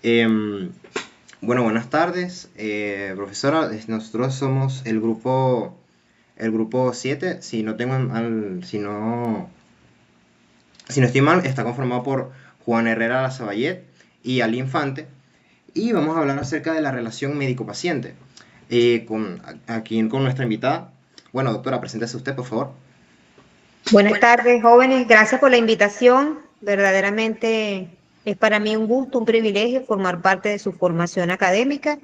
Em, bueno, buenas tardes, profesora. Nosotros somos el grupo 7. Si no tengo si no estoy mal, está conformado por Juan Herrera Lazaballet y Ali Infante. Y vamos a hablar acerca de la relación médico-paciente. Aquí con nuestra invitada. Bueno, doctora, preséntese usted, por favor. Buenas tardes, jóvenes. Gracias por la invitación. Verdaderamente es para mí un gusto, un privilegio formar parte de su formación académica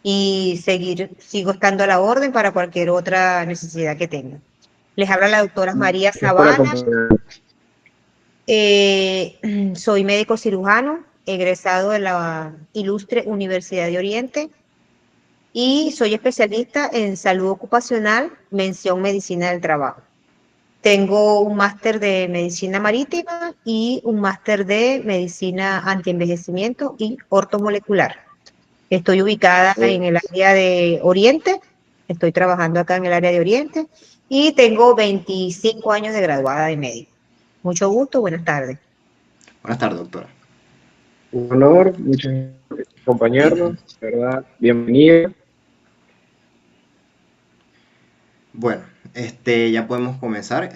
y sigo estando a la orden para cualquier otra necesidad que tengan. Les habla la doctora María Gracias por Sabana. acompañarnos. Soy médico cirujano, egresado de la Ilustre Universidad de Oriente y soy especialista en salud ocupacional, mención medicina del trabajo. Tengo un máster de medicina marítima y un máster de medicina antienvejecimiento y ortomolecular. Estoy ubicada en el área de Oriente, estoy trabajando acá en el área de Oriente y tengo 25 años de graduada de médico. Mucho gusto, buenas tardes. Buenas tardes, doctora. Un honor, muchas gracias por acompañarnos, ¿verdad? Bienvenida. Bueno, ya podemos comenzar.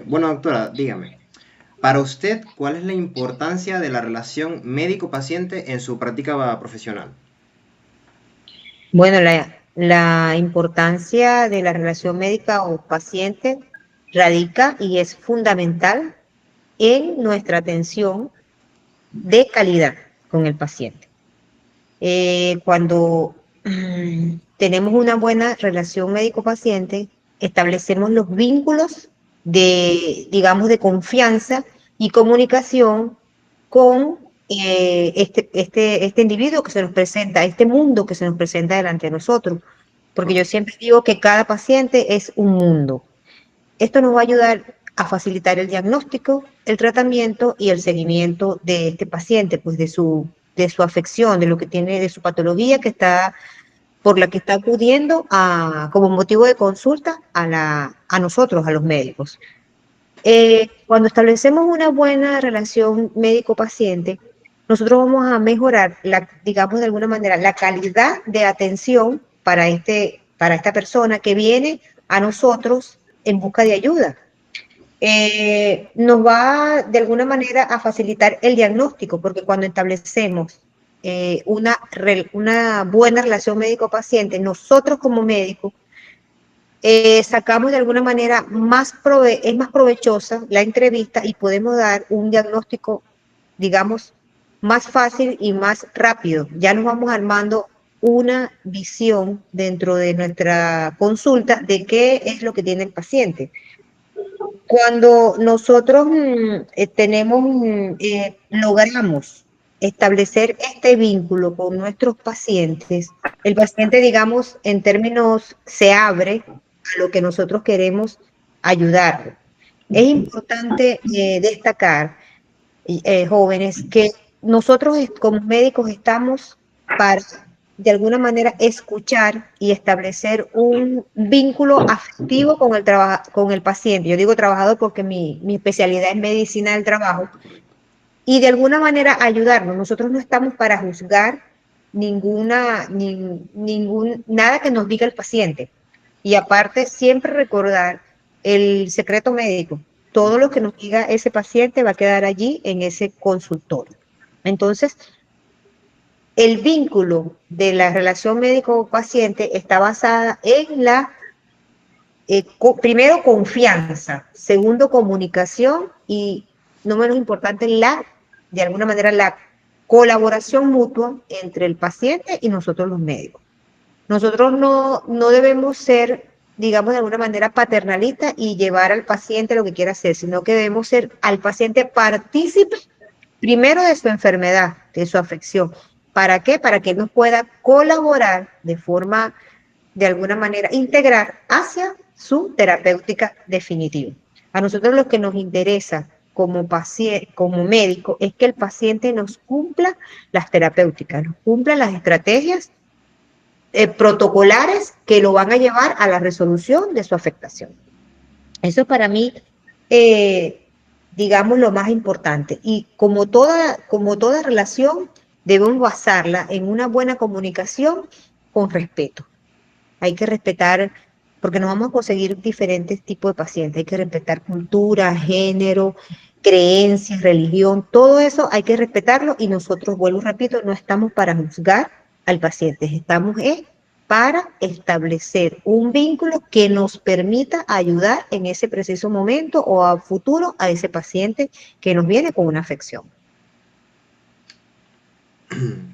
Bueno, doctora, dígame, para usted, ¿cuál es la importancia de la relación médico-paciente en su práctica profesional? Bueno, la importancia de la relación médica o paciente radica y es fundamental en nuestra atención de calidad con el paciente. Cuando tenemos una buena relación médico-paciente, establecemos los vínculos de, digamos, de confianza y comunicación con este individuo que se nos presenta, este mundo que se nos presenta delante de nosotros. Porque yo siempre digo que cada paciente es un mundo. Esto nos va a ayudar a facilitar el diagnóstico, el tratamiento y el seguimiento de este paciente, pues de su afección, de lo que tiene, de su patología por la que está acudiendo como motivo de consulta a nosotros, a los médicos. Cuando establecemos una buena relación médico-paciente, nosotros vamos a mejorar, digamos de alguna manera, la calidad de atención para esta persona que viene a nosotros en busca de ayuda. Nos va de alguna manera a facilitar el diagnóstico, porque cuando establecemos una buena relación médico-paciente, nosotros como médicos sacamos de alguna manera es más provechosa la entrevista y podemos dar un diagnóstico, digamos, más fácil y más rápido. Ya nos vamos armando una visión dentro de nuestra consulta de qué es lo que tiene el paciente. Cuando nosotros logramos establecer este vínculo con nuestros pacientes, el paciente, digamos, en términos, se abre a lo que nosotros queremos ayudar. Es importante destacar, jóvenes, que nosotros como médicos estamos para, de alguna manera, escuchar y establecer un vínculo afectivo con el paciente. Yo digo trabajador porque mi especialidad es medicina del trabajo y de alguna manera ayudarnos. Nosotros no estamos para juzgar nada que nos diga el paciente. Y aparte, siempre recordar el secreto médico. Todo lo que nos diga ese paciente va a quedar allí en ese consultorio. Entonces, el vínculo de la relación médico-paciente está basada en primero, confianza, segundo, comunicación y, no menos importante, de alguna manera, la colaboración mutua entre el paciente y nosotros los médicos. Nosotros no debemos ser, digamos, de alguna manera paternalistas y llevar al paciente lo que quiera hacer, sino que debemos ser al paciente partícipe primero de su enfermedad, de su afección. ¿Para qué? Para que él nos pueda colaborar de forma, de alguna manera, integrar hacia su terapéutica definitiva. A nosotros lo que nos interesa como paciente, como médico, es que el paciente nos cumpla las terapéuticas, nos cumpla las estrategias protocolares que lo van a llevar a la resolución de su afectación. Eso para mí, digamos, lo más importante. Y como toda relación, debemos basarla en una buena comunicación con respeto. Hay que respetar, porque nos vamos a conseguir diferentes tipos de pacientes. Hay que respetar cultura, género, creencias, religión, todo eso hay que respetarlo y nosotros, vuelvo y repito, no estamos para juzgar al paciente, estamos para establecer un vínculo que nos permita ayudar en ese preciso momento o a futuro a ese paciente que nos viene con una afección.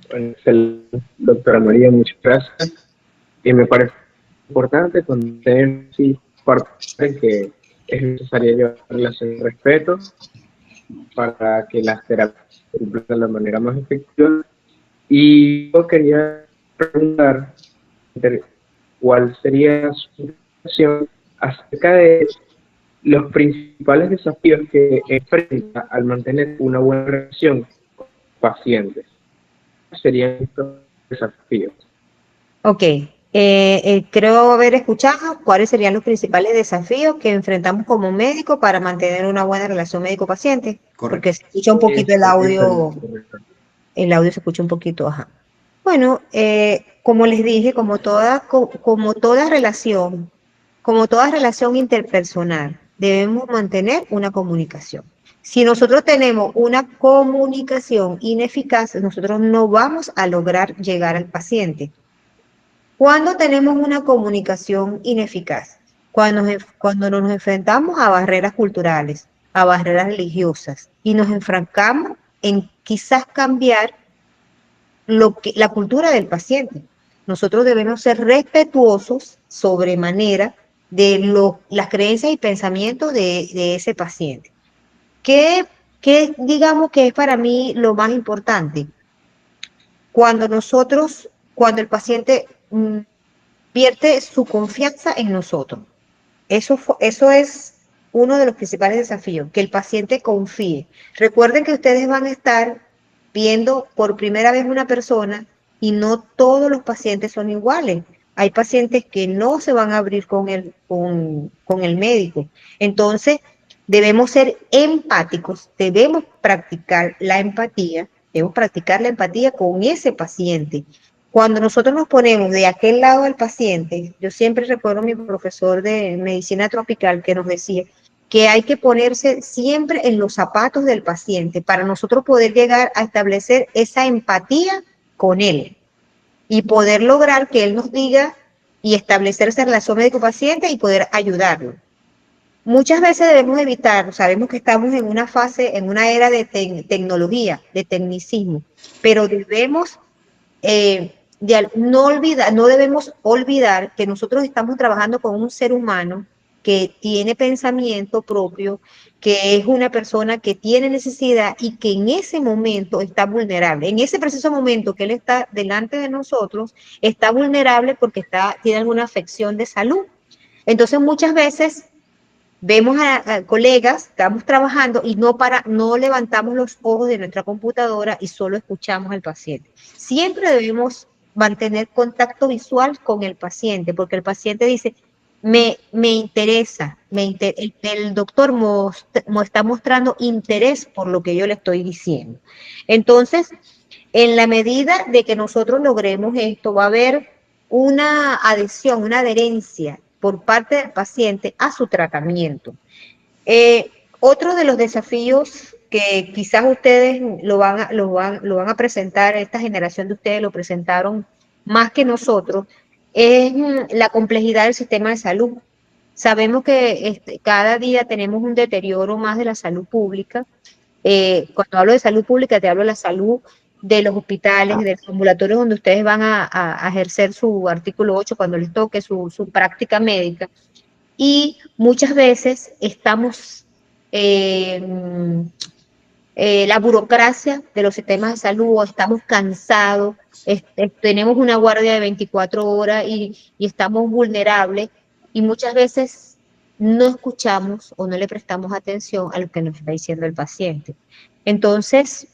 Bueno, excelente, doctora María, muchas gracias. Y me parece importante conocer sí, parte que es necesaria llevar relación de respeto para que las terapias se cumplan de la manera más efectiva. Y yo quería preguntar cuál sería su impresión acerca de los principales desafíos que enfrenta al mantener una buena relación con pacientes. ¿Cuáles serían estos desafíos? Ok, creo haber escuchado cuáles serían los principales desafíos que enfrentamos como médicos para mantener una buena relación médico-paciente, porque Correcto. se escucha un poquito Correcto. el audio se escucha un poquito, ajá. Bueno, como les dije, como toda relación interpersonal, debemos mantener una comunicación. Si nosotros tenemos una comunicación ineficaz, nosotros no vamos a lograr llegar al paciente. Cuando tenemos una comunicación ineficaz, cuando nos enfrentamos a barreras culturales, a barreras religiosas y nos enfrascamos en quizás cambiar la cultura del paciente. Nosotros debemos ser respetuosos sobremanera de las creencias y pensamientos de ese paciente. ¿Qué digamos que es para mí lo más importante? Cuando el paciente pierde su confianza en nosotros. Eso es uno de los principales desafíos, que el paciente confíe. Recuerden que ustedes van a estar viendo por primera vez una persona y no todos los pacientes son iguales. Hay pacientes que no se van a abrir con el médico. Entonces, debemos ser empáticos, debemos practicar la empatía con ese paciente. Cuando nosotros nos ponemos de aquel lado del paciente, yo siempre recuerdo a mi profesor de medicina tropical que nos decía que hay que ponerse siempre en los zapatos del paciente para nosotros poder llegar a establecer esa empatía con él y poder lograr que él nos diga y establecer esa relación médico-paciente y poder ayudarlo. Muchas veces debemos evitar, sabemos que estamos en una fase, en una era de tecnología, de tecnicismo, pero debemos no debemos olvidar que nosotros estamos trabajando con un ser humano que tiene pensamiento propio, que es una persona que tiene necesidad y que en ese momento está vulnerable. En ese preciso momento que él está delante de nosotros, está vulnerable porque tiene alguna afección de salud. Entonces, muchas veces vemos a colegas, estamos trabajando y no levantamos los ojos de nuestra computadora y solo escuchamos al paciente. Siempre debemos mantener contacto visual con el paciente, porque el paciente dice, me interesa, el doctor me está mostrando interés por lo que yo le estoy diciendo. Entonces, en la medida de que nosotros logremos esto, va a haber una adhesión, una adherencia por parte del paciente a su tratamiento. Otro de los desafíos que quizás ustedes lo van a presentar, esta generación de ustedes lo presentaron más que nosotros, es la complejidad del sistema de salud. Sabemos que cada día tenemos un deterioro más de la salud pública. Cuando hablo de salud pública, te hablo de la salud de los hospitales, de los ambulatorios donde ustedes van a ejercer su artículo 8 cuando les toque su práctica médica. Y muchas veces estamos, la burocracia de los sistemas de salud, o estamos cansados, tenemos una guardia de 24 horas y estamos vulnerables y muchas veces no escuchamos o no le prestamos atención a lo que nos está diciendo el paciente. Entonces,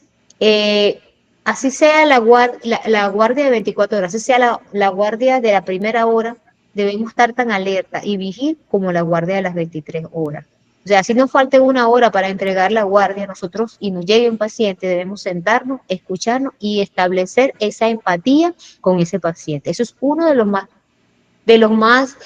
así sea la guardia de 24 horas, así sea la guardia de la primera hora, debemos estar tan alerta y vigil como la guardia de las 23 horas. O sea, si nos falta 1 hora para entregar la guardia, nosotros y nos llegue un paciente, debemos sentarnos, escucharnos y establecer esa empatía con ese paciente. Eso es uno de los más, de los más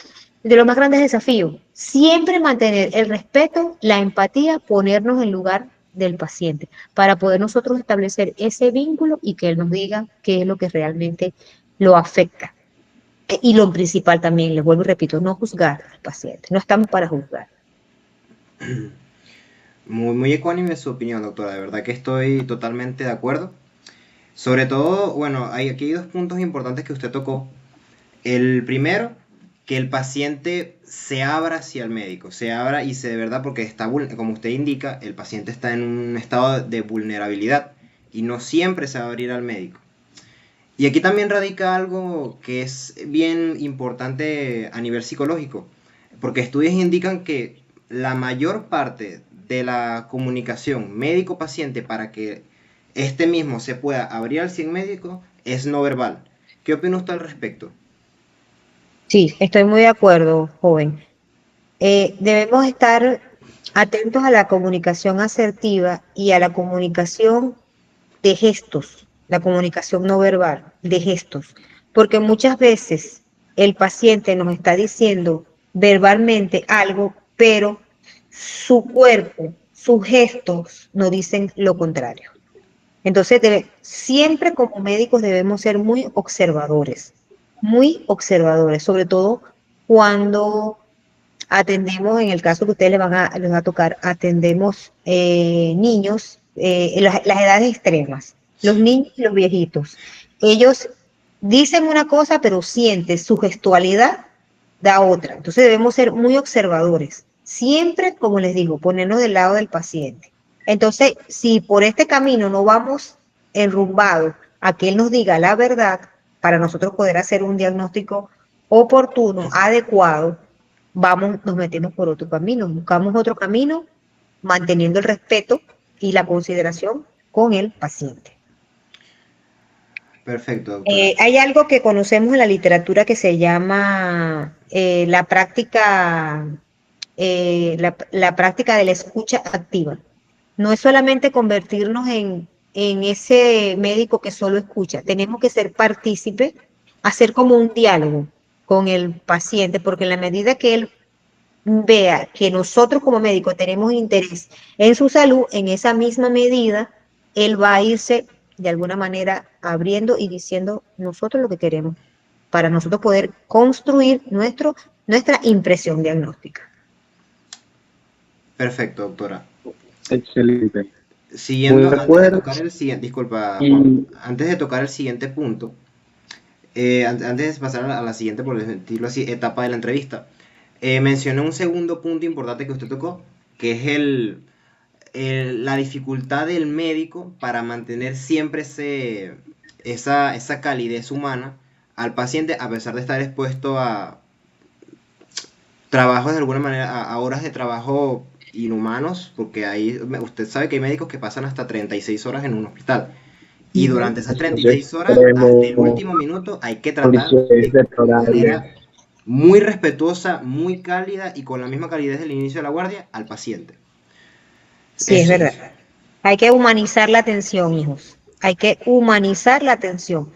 grandes desafíos. Siempre mantener el respeto, la empatía, ponernos en lugar del paciente, para poder nosotros establecer ese vínculo y que él nos diga qué es lo que realmente lo afecta. Y lo principal también, les vuelvo y repito, no juzgar al paciente, no estamos para juzgar. Muy ecuánime su opinión, doctora. De verdad que estoy totalmente de acuerdo. Sobre todo, bueno, aquí hay dos puntos importantes que usted tocó. El primero, que el paciente se abra hacia el médico, se abra y se de verdad, porque está, como usted indica, el paciente está en un estado de vulnerabilidad y no siempre se va a abrir al médico. Y aquí también radica algo que es bien importante a nivel psicológico, porque estudios indican que la mayor parte de la comunicación médico-paciente para que este mismo se pueda abrir al 100 médico es no verbal. ¿Qué opina usted al respecto? Sí, estoy muy de acuerdo, joven. Debemos estar atentos a la comunicación asertiva y a la comunicación de gestos, la comunicación no verbal, de gestos, porque muchas veces el paciente nos está diciendo verbalmente algo, pero su cuerpo, sus gestos nos dicen lo contrario. Entonces, siempre como médicos debemos ser muy observadores, sobre todo cuando atendemos, en el caso que ustedes les va a tocar, atendemos niños en las edades extremas, los niños y los viejitos. Ellos dicen una cosa, pero sienten su gestualidad da otra. Entonces debemos ser muy observadores. Siempre, como les digo, ponernos del lado del paciente. Entonces, si por este camino no vamos enrumbados a que él nos diga la verdad, para nosotros poder hacer un diagnóstico oportuno, adecuado, nos metemos por otro camino, buscamos otro camino, manteniendo el respeto y la consideración con el paciente. Perfecto, doctora. Hay algo que conocemos en la literatura que se llama la práctica, la práctica de la escucha activa. No es solamente convertirnos en ese médico que solo escucha, tenemos que ser partícipes, hacer como un diálogo con el paciente, porque en la medida que él vea que nosotros como médicos tenemos interés en su salud, en esa misma medida, él va a irse de alguna manera abriendo y diciendo nosotros lo que queremos para nosotros poder construir nuestra impresión diagnóstica. Perfecto, doctora. Excelente. Siguiendo, Muy de antes de acuerdo. tocar el siguiente, disculpa, Y Juan, antes de tocar el siguiente punto, antes de pasar a la siguiente, por decirlo así, etapa de la entrevista, mencioné un segundo punto importante que usted tocó, que es la dificultad del médico para mantener siempre esa calidez humana al paciente, a pesar de estar expuesto a trabajos de alguna manera, a horas de trabajo inhumanos, porque usted sabe que hay médicos que pasan hasta 36 horas en un hospital. Y durante esas 36 horas, hasta el último minuto, hay que tratar de manera muy respetuosa, muy cálida y con la misma calidez del inicio de la guardia al paciente. Sí, es verdad. Hay que humanizar la atención, hijos. Hay que humanizar la atención.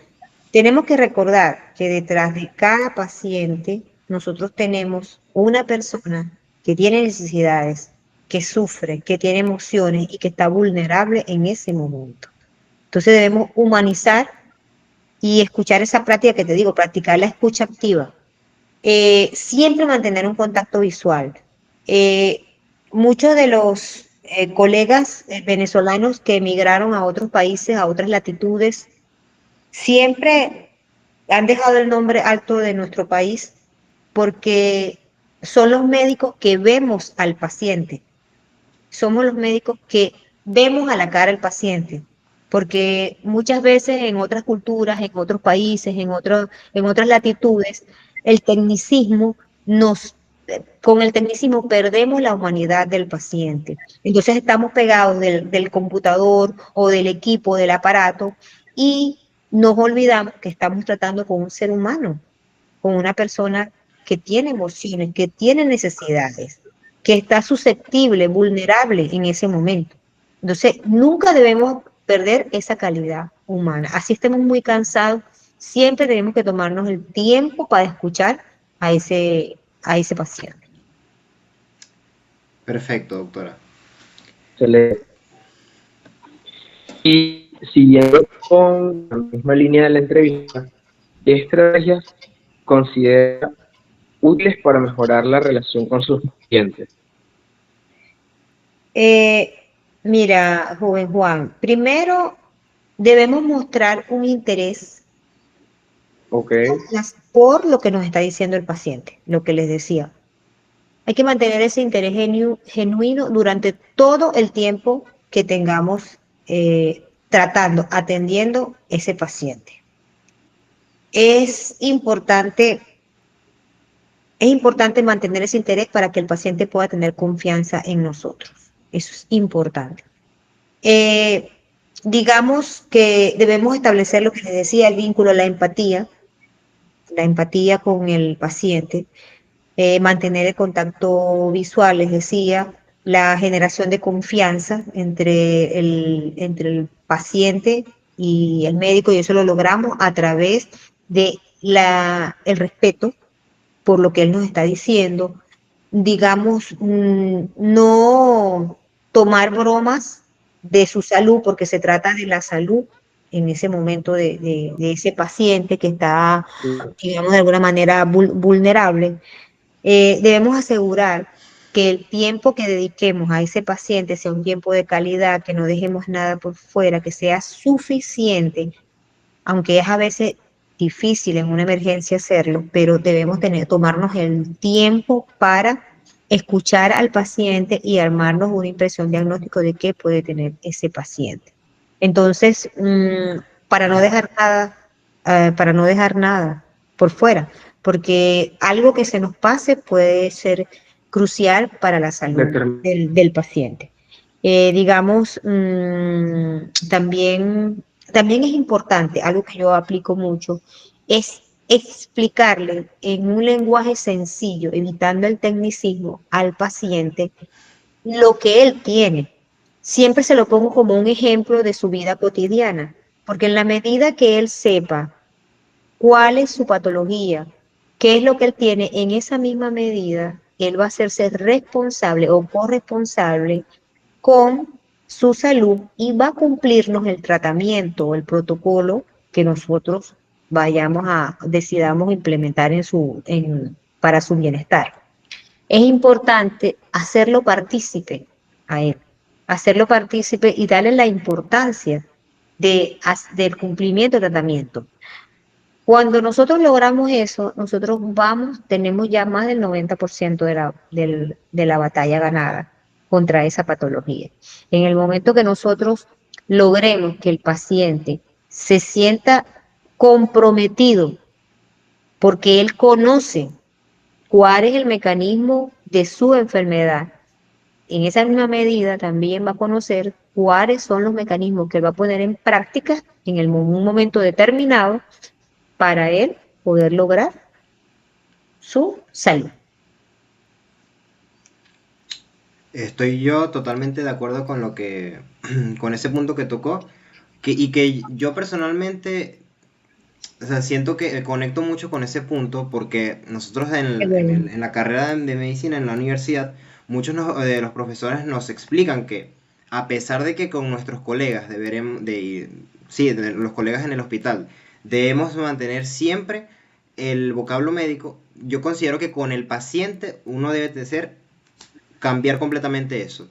Tenemos que recordar que detrás de cada paciente nosotros tenemos una persona que tiene necesidades, que sufre, que tiene emociones y que está vulnerable en ese momento. Entonces debemos humanizar y escuchar esa práctica que te digo, practicar la escucha activa. Siempre mantener un contacto visual. Muchos de los colegas venezolanos que emigraron a otros países, a otras latitudes, siempre han dejado el nombre alto de nuestro país porque son los médicos que vemos al paciente. Somos los médicos que vemos a la cara al paciente, porque muchas veces en otras culturas, en otros países, en otras latitudes, el tecnicismo con el tecnicismo perdemos la humanidad del paciente. Entonces estamos pegados del computador o del equipo, del aparato, y nos olvidamos que estamos tratando con un ser humano, con una persona que tiene emociones, que tiene necesidades. que está susceptible, vulnerable en ese momento. Entonces, nunca debemos perder esa calidad humana. Así estemos muy cansados, siempre tenemos que tomarnos el tiempo para escuchar a ese paciente. Perfecto, doctora. Excelente. Y siguiendo con la misma línea de la entrevista, ¿qué estrategias considera útiles para mejorar la relación con sus pacientes? Mira, joven Juan, primero debemos mostrar un interés Ok, por lo que nos está diciendo el paciente, lo que les decía. Hay que mantener ese interés genuino durante todo el tiempo que tengamos atendiendo ese paciente. Es importante mantener ese interés para que el paciente pueda tener confianza en nosotros. Eso es importante. Digamos que debemos establecer lo que les decía, el vínculo, la empatía con el paciente, mantener el contacto visual, les decía, la generación de confianza entre el paciente y el médico, y eso lo logramos a través de el respeto por lo que él nos está diciendo, digamos, no tomar bromas de su salud, porque se trata de la salud en ese momento de ese paciente que está, digamos, de alguna manera vulnerable. Debemos asegurar que el tiempo que dediquemos a ese paciente sea un tiempo de calidad, que no dejemos nada por fuera, que sea suficiente, aunque es a veces difícil en una emergencia hacerlo, pero debemos tomarnos el tiempo para escuchar al paciente y armarnos una impresión diagnóstico de qué puede tener ese paciente. Entonces, para no dejar nada por fuera, porque algo que se nos pase puede ser crucial para la salud del paciente. Digamos, también es importante, algo que yo aplico mucho, es explicarle en un lenguaje sencillo, evitando el tecnicismo, al paciente lo que él tiene. Siempre se lo pongo como un ejemplo de su vida cotidiana, porque en la medida que él sepa cuál es su patología, qué es lo que él tiene, en esa misma medida, él va a hacerse responsable o corresponsable con su salud y va a cumplirnos el tratamiento o el protocolo que nosotros decidamos implementar para su bienestar. Es importante hacerlo partícipe y darle la importancia del cumplimiento del tratamiento. Cuando nosotros logramos eso, tenemos ya más del 90% de la batalla ganada contra esa patología. En el momento que nosotros logremos que el paciente se sienta comprometido porque él conoce cuál es el mecanismo de su enfermedad, en esa misma medida también va a conocer cuáles son los mecanismos que él va a poner en práctica en un momento determinado para él poder lograr su salud. Estoy yo totalmente de acuerdo con con ese punto que tocó, y que yo personalmente, o sea, siento que conecto mucho con ese punto porque nosotros en la carrera de medicina en la universidad, muchos de los profesores nos explican que a pesar de que con nuestros colegas de los colegas en el hospital, debemos mantener siempre el vocablo médico, yo considero que con el paciente uno debe cambiar completamente eso.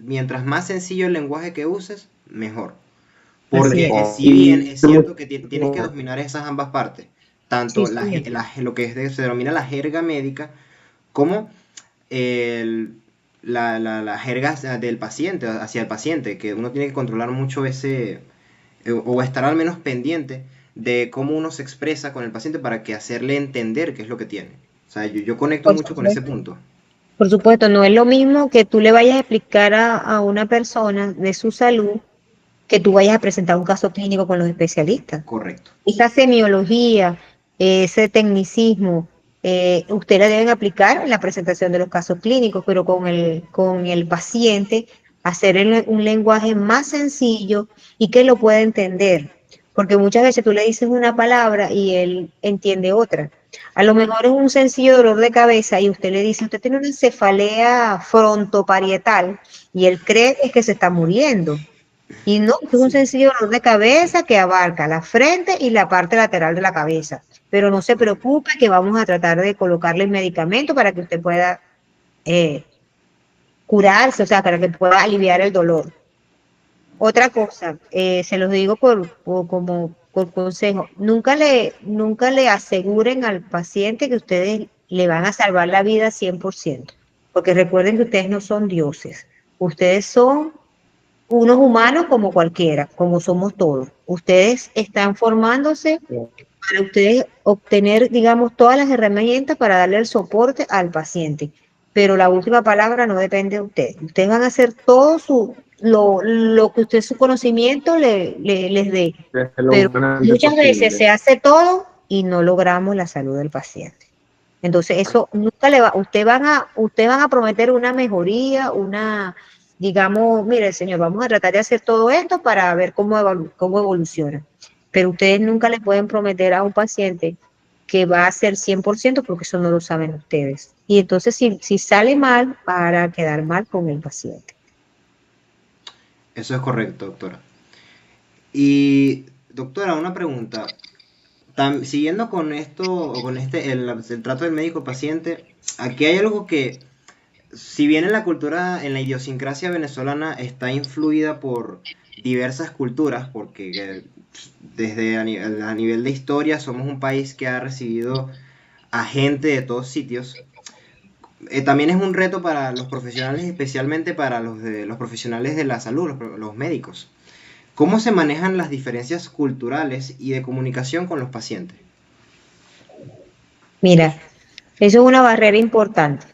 Mientras más sencillo el lenguaje que uses, mejor. Porque si bien es cierto que tienes que dominar esas ambas partes, tanto lo que se denomina la jerga médica, como la jerga del paciente, hacia el paciente, que uno tiene que controlar mucho o estar al menos pendiente de cómo uno se expresa con el paciente para que hacerle entender qué es lo que tiene. O sea, yo conecto mucho con ese punto. Por supuesto, no es lo mismo que tú le vayas a explicar a una persona de su salud que tú vayas a presentar un caso clínico con los especialistas. Correcto. Esa semiología, ese tecnicismo, Usted la deben aplicar en la presentación de los casos clínicos, pero con el paciente hacer un lenguaje más sencillo y que lo pueda entender. Porque muchas veces tú le dices una palabra y él entiende otra. A lo mejor es un sencillo dolor de cabeza y usted le dice, usted tiene una cefalea frontoparietal y él cree que se está muriendo. Y no, es un Sí. sencillo dolor de cabeza que abarca la frente y la parte lateral de la cabeza. Pero no se preocupe que vamos a tratar de colocarle el medicamento para que usted pueda eh, curarse, o sea, para que pueda aliviar el dolor. Otra cosa, se los digo como por consejo, nunca le aseguren al paciente que ustedes le van a salvar la vida 100%, porque recuerden que ustedes no son dioses, ustedes son unos humanos como cualquiera, como somos todos. Ustedes están formándose para ustedes obtener, digamos, todas las herramientas para darle el soporte al paciente. Pero la última palabra no depende de ustedes. Ustedes van a hacer todo lo que usted, su conocimiento les dé. Desde lo Pero humanamente muchas veces posible. se hace todo y no logramos la salud del paciente. Entonces, eso nunca le va, ustedes van a prometer una mejoría, digamos, mire, señor, vamos a tratar de hacer todo esto para ver cómo evoluciona. Pero ustedes nunca le pueden prometer a un paciente que va a ser 100% porque eso no lo saben ustedes. Y entonces, si sale mal, para quedar mal con el paciente. Eso es correcto, doctora. Y, doctora, una pregunta. Siguiendo con esto, o con el trato del médico-paciente, aquí hay algo que, si bien en la cultura, en la idiosincrasia venezolana está influida por diversas culturas, porque desde a nivel de historia somos un país que ha recibido a gente de todos sitios, también es un reto para los profesionales, especialmente para los profesionales de la salud, los médicos. ¿Cómo se manejan las diferencias culturales y de comunicación con los pacientes? Mira, eso es una barrera importante.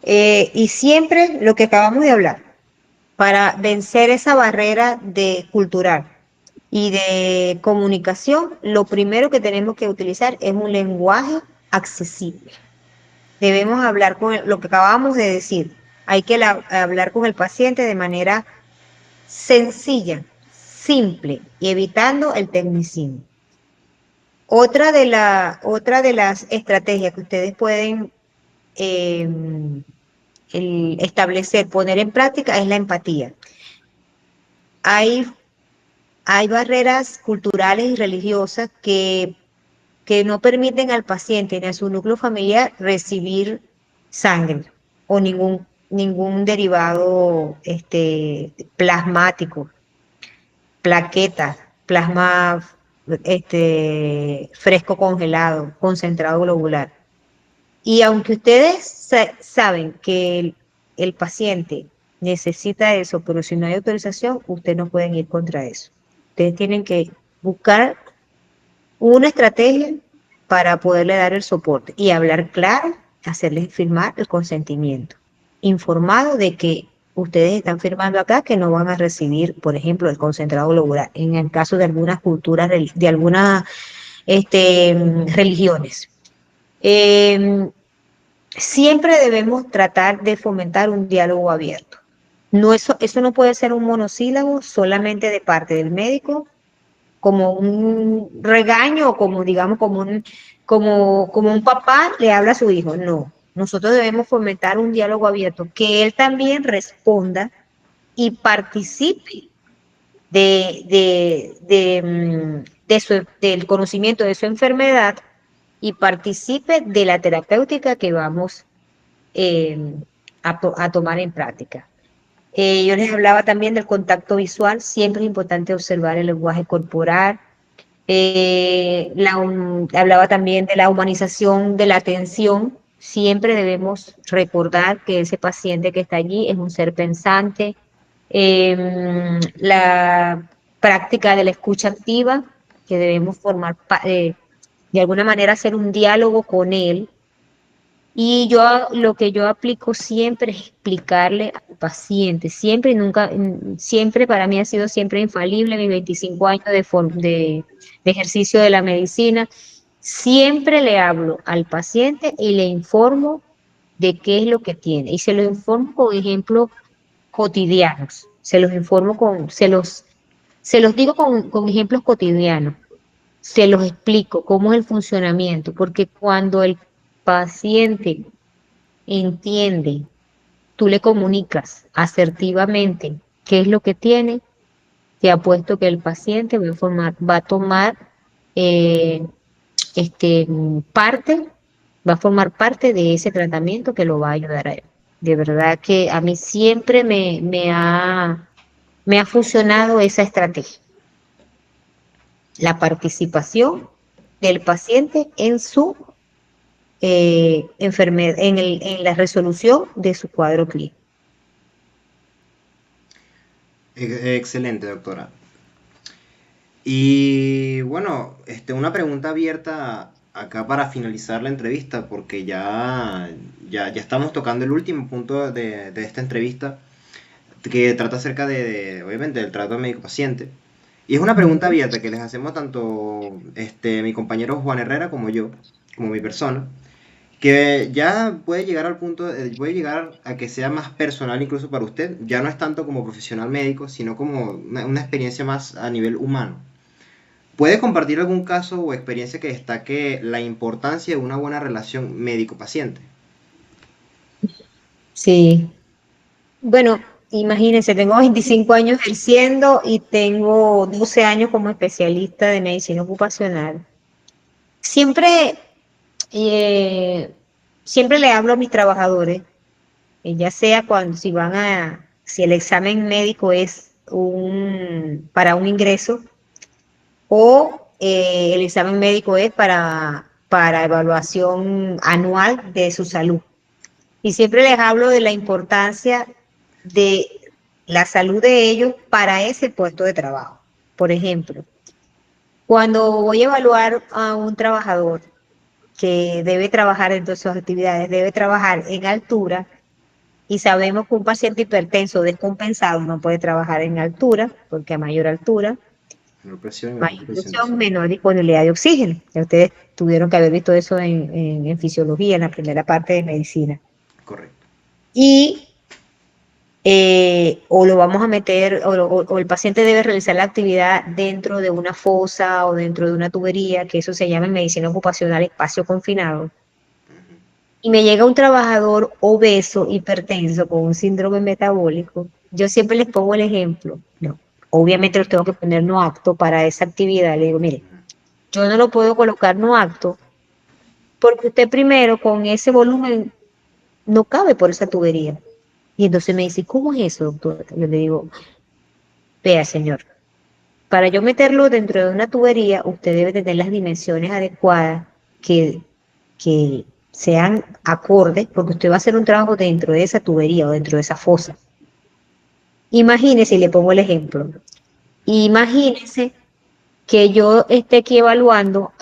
Y siempre lo que acabamos de hablar, para vencer esa barrera de cultural y de comunicación, lo primero que tenemos que utilizar es un lenguaje accesible. Debemos hablar lo que acabamos de decir. Hay que hablar con el paciente de manera sencilla, simple y evitando el tecnicismo. Otra de las estrategias que ustedes pueden eh, establecer, poner en práctica es la empatía. Hay, hay barreras culturales y religiosas que no permiten al paciente ni a su núcleo familiar recibir sangre o ningún derivado plasmático, plaquetas, plasma fresco congelado, concentrado globular. Y aunque ustedes saben que el paciente necesita eso, pero si no hay autorización, ustedes no pueden ir contra eso. Ustedes tienen que buscar una estrategia para poderle dar el soporte y hablar claro, hacerles firmar el consentimiento, informado de que ustedes están firmando acá que no van a recibir, por ejemplo, el concentrado globular, en el caso de algunas culturas, de algunas religiones. Siempre debemos tratar de fomentar un diálogo abierto. No, eso no puede ser un monosílabo solamente de parte del médico, como un regaño o como, digamos, como un papá le habla a su hijo. No, nosotros debemos fomentar un diálogo abierto, que él también responda y participe del conocimiento de su enfermedad y participe de la terapéutica que vamos a tomar en práctica. Yo les hablaba también del contacto visual, siempre es importante observar el lenguaje corporal. Hablaba también de la humanización de la atención. Siempre debemos recordar que ese paciente que está allí es un ser pensante. La práctica de la escucha activa, que debemos de alguna manera hacer un diálogo con él. Y lo que yo aplico siempre es explicarle al paciente, siempre y nunca, siempre para mí ha sido siempre infalible mis 25 años de ejercicio de la medicina. siempre le hablo al paciente y le informo de qué es lo que tiene. Y se lo informo con ejemplos cotidianos. Se los informo se los digo con ejemplos cotidianos. Se los explico cómo es el funcionamiento, porque cuando el paciente entiende, tú le comunicas asertivamente qué es lo que tiene, te apuesto que el paciente va a tomar eh, parte, va a formar parte de ese tratamiento que lo va a ayudar a él. De verdad que a mí siempre me ha funcionado esa estrategia, la participación del paciente en su enfermedad, en la resolución de su cuadro clínico. Excelente, doctora. Y bueno, una pregunta abierta acá para finalizar la entrevista, porque ya estamos tocando el último punto de esta entrevista, que trata acerca obviamente, del trato médico-paciente. Y es una pregunta abierta que les hacemos tanto mi compañero Juan Herrera como yo, como mi persona, que ya puede llegar al punto, puede llegar a que sea más personal incluso para usted. Ya no es tanto como profesional médico, sino como una experiencia más a nivel humano. ¿Puede compartir algún caso o experiencia que destaque la importancia de una buena relación médico-paciente? Sí, bueno, imagínense, tengo 25 años ejerciendo y tengo 12 años como especialista de medicina ocupacional. Siempre, eh, siempre le hablo a mis trabajadores, ya sea si el examen médico es para un ingreso o el examen médico es para evaluación anual de su salud. Y siempre les hablo de la importancia de la salud de ellos para ese puesto de trabajo. Por ejemplo, cuando voy a evaluar a un trabajador que debe trabajar en todas sus actividades, debe trabajar en altura, y sabemos que un paciente hipertenso descompensado no puede trabajar en altura, porque a mayor altura, Menor presión y menor mayor presión de presión, oxígeno. menor disponibilidad de oxígeno. Ya ustedes tuvieron que haber visto eso en fisiología, en la primera parte de medicina. Correcto. Y o lo vamos a meter, o el paciente debe realizar la actividad dentro de una fosa o dentro de una tubería, que eso se llama en medicina ocupacional espacio confinado. Y me llega un trabajador obeso, hipertenso, con un síndrome metabólico, yo siempre les pongo el ejemplo. No, obviamente los tengo que poner no apto para esa actividad. Le digo, mire, yo no lo puedo colocar no apto porque usted primero con ese volumen no cabe por esa tubería. Y entonces me dice, ¿cómo es eso, doctor? Yo le digo, vea, señor, para yo meterlo dentro de una tubería, usted debe tener las dimensiones adecuadas que sean acordes, porque usted va a hacer un trabajo dentro de esa tubería o dentro de esa fosa. Imagínese, y le pongo el ejemplo, imagínese que yo esté aquí evaluando o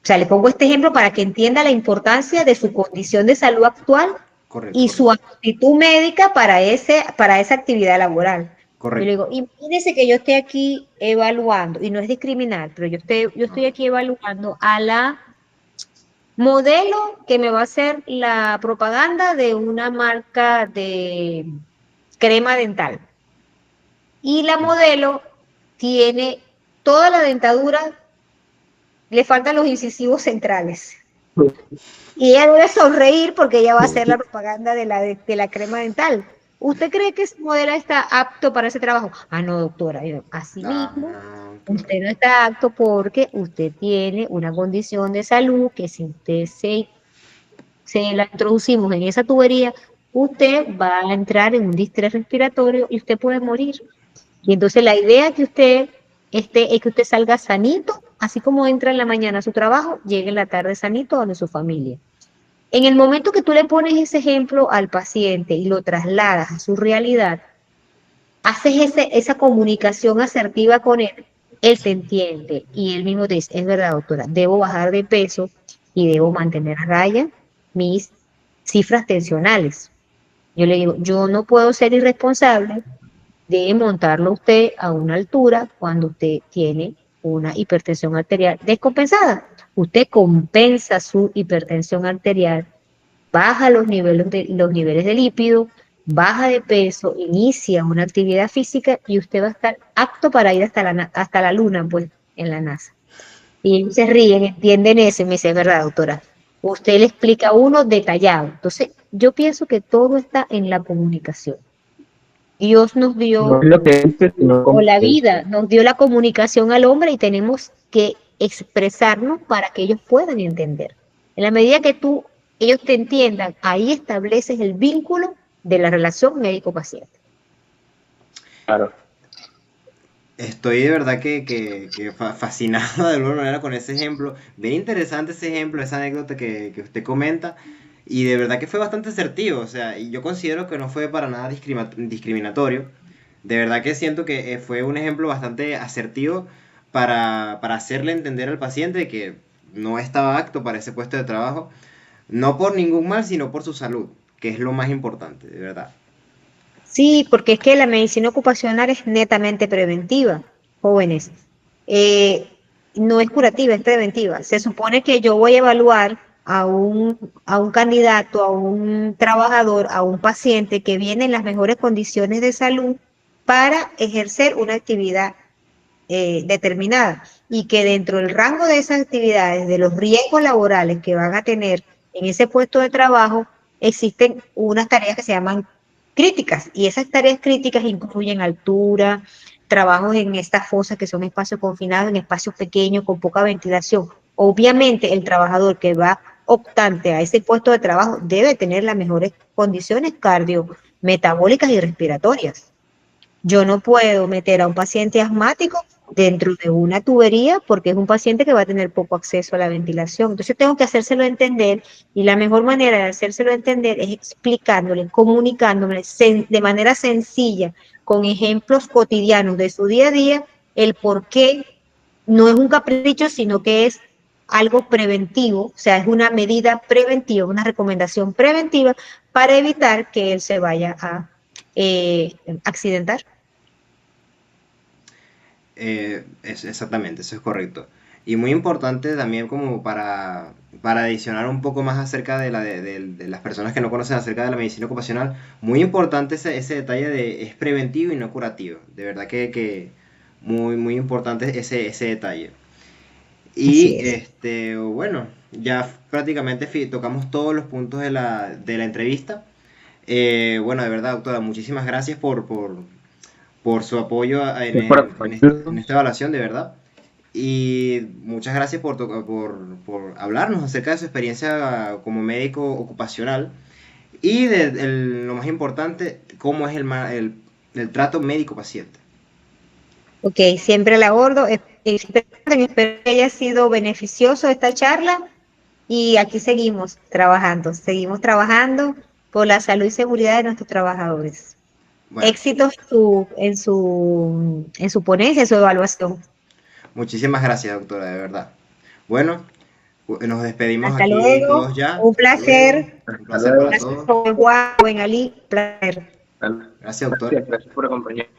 sea, le pongo este ejemplo para que entienda la importancia de su condición de salud actual Correcto, y su correcto. actitud médica para esa actividad laboral. Yo le Correcto. digo, imagínese que yo esté aquí evaluando, y no es discriminar, pero yo estoy aquí evaluando a la modelo que me va a hacer la propaganda de una marca de crema dental. Y la modelo tiene toda la dentadura, le faltan los incisivos centrales. Y ella debe sonreír porque ella va a hacer la propaganda de la crema dental. ¿Usted cree que ese modelo está apto para ese trabajo? Ah, no, doctora. Así mismo, Ah, claro. usted no está apto porque usted tiene una condición de salud que si usted se la introducimos en esa tubería, usted va a entrar en un distrés respiratorio y usted puede morir. Y entonces la idea es que usted salga sanito, así como entra en la mañana a su trabajo, llegue en la tarde sanito donde su familia. En el momento que tú le pones ese ejemplo al paciente y lo trasladas a su realidad, haces esa comunicación asertiva con él, él te entiende y él mismo te dice, es verdad, doctora, debo bajar de peso y debo mantener a raya mis cifras tensionales. Yo le digo, yo no puedo ser irresponsable de montarlo usted a una altura cuando usted tiene una hipertensión arterial descompensada. Usted compensa su hipertensión arterial, baja los niveles de lípido, baja de peso, inicia una actividad física y usted va a estar apto para ir hasta la luna, pues, en la NASA. Y ellos se ríen, entienden eso, y me dice, es verdad, doctora. Usted le explica a uno detallado. Entonces, yo pienso que todo está en la comunicación. Dios nos dio, No es lo que dices, sino o como la que vida nos dio la comunicación al hombre y tenemos que expresarnos para que ellos puedan entender. En la medida que ellos te entiendan, ahí estableces el vínculo de la relación médico-paciente. claro. Estoy de verdad fascinado de alguna manera con ese ejemplo. Bien interesante ese ejemplo, esa anécdota que usted comenta. Y de verdad que fue bastante asertivo. O sea, y yo considero que no fue para nada discriminatorio. De verdad que siento que fue un ejemplo bastante asertivo para hacerle entender al paciente que no estaba apto para ese puesto de trabajo. No por ningún mal, sino por su salud, que es lo más importante, de verdad. Sí, porque es que la medicina ocupacional es netamente preventiva, jóvenes. Eh, no es curativa, es preventiva. Se supone que yo voy a evaluar a un candidato, a un trabajador, a un paciente que viene en las mejores condiciones de salud para ejercer una actividad determinada y que dentro del rango de esas actividades, de los riesgos laborales que van a tener en ese puesto de trabajo, existen unas tareas que se llaman críticas y esas tareas críticas incluyen altura, trabajos en estas fosas que son espacios confinados, en espacios pequeños con poca ventilación. Obviamente el trabajador que va optante a ese puesto de trabajo debe tener las mejores condiciones cardiometabólicas y respiratorias. Yo no puedo meter a un paciente asmático dentro de una tubería porque es un paciente que va a tener poco acceso a la ventilación. Entonces tengo que hacérselo entender y la mejor manera de hacérselo entender es explicándole, comunicándole de manera sencilla, con ejemplos cotidianos de su día a día, el por qué no es un capricho, sino que es algo preventivo, o sea, es una medida preventiva, una recomendación preventiva para evitar que él se vaya a accidentar. Exactamente, eso es correcto. Y muy importante también como para adicionar un poco más acerca de las personas que no conocen acerca de la medicina ocupacional, muy importante ese detalle de es preventivo y no curativo. De verdad que muy importante ese detalle. Así Y es. bueno, ya prácticamente tocamos todos los puntos de la entrevista. Bueno, de verdad, doctora, muchísimas gracias por su apoyo en esta evaluación, de verdad. Y muchas gracias por hablarnos acerca de su experiencia como médico ocupacional y lo más importante, cómo es el trato médico-paciente. Ok, siempre la abordo. Espero que haya sido beneficioso esta charla y aquí seguimos trabajando por la salud y seguridad de nuestros trabajadores. Bueno, Éxitos en su ponencia, en su evaluación. muchísimas gracias, doctora, de verdad. Bueno, nos despedimos Hasta aquí luego, todos ya. un Hasta luego. placer. Un Hasta placer para luego. Gracias, todos. joven Juan, joven Ali, placer. Gracias, doctora. Gracias por acompañarnos.